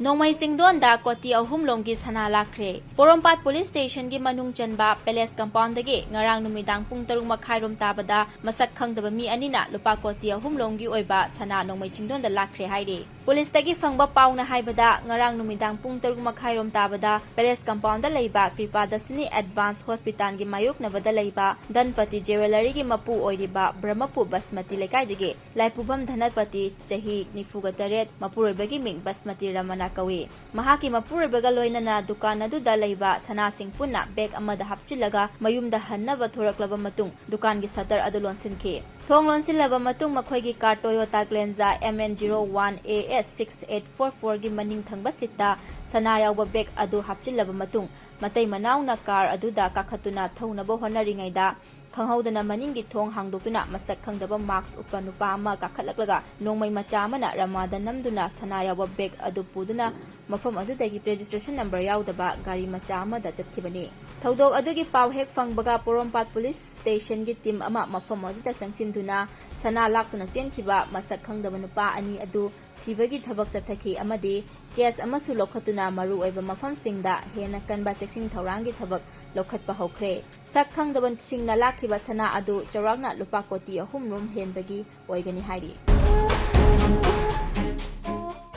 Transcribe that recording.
Nongmei Chindonda Koti ahum Lomgi sana Lakkhre. Porompat Police Station gi manung chanba Palace Compound dagi ngarang numidang pung 3:30 rom tabada masak khangdaba mi anina lupa Koti ahum Lomgi oiba sana Nongmei Chindonda Lakkhre haide. Police dagi fangba pauna haibada ngarang numidang pung 3:30 rom tabada Palace Compound da leiba Kripa Dasini Advanced Hospital gi mayuk nabada leiba Danpati Jewelry gi mapu oiriba Brahmapu Basmati lekai dagi Laipubam Dhanapati chahi 98 mapuroibagi ming Basmati Ramana kawi mahaki mapurebaga loinana dukan aduda leiba sanasing punna bag amada hapchilaga mayumda hannaba thoraklaba matung dukan gi satar adu lonsinki thong lonsilaba matung makhoigi car Toyota Glenza MN01AS6844 gi maning thangba sitta sana yawba bag adu hapchilaba matung matai manawna car aduda kakhatuna thonaba honaringaida khanghaudana maningi thong hangdokuna masak khangdaba marks upa nupa ama kakhatlaklaga nongmai macha amana ramada namduna sana yawa bag adu puduna mafam adudagi registration number yaudaba gari macha amada chatkibani thodok adugi paw hek fangbaga Porompat Police Station gi team ama mafam aduda changsinduna sana laktuna chenkhiba masak khangdaba nupa ani adu thibagi thabak chathaki amadi case amasu lokhatuna maru oiba mafam singda hena kanba cheksing thaurangi thabak lokhatpa hokre sak khangdaban singna lakhiba sana adu chawrakna lupa Koti ahum rom henbagi oigani hairi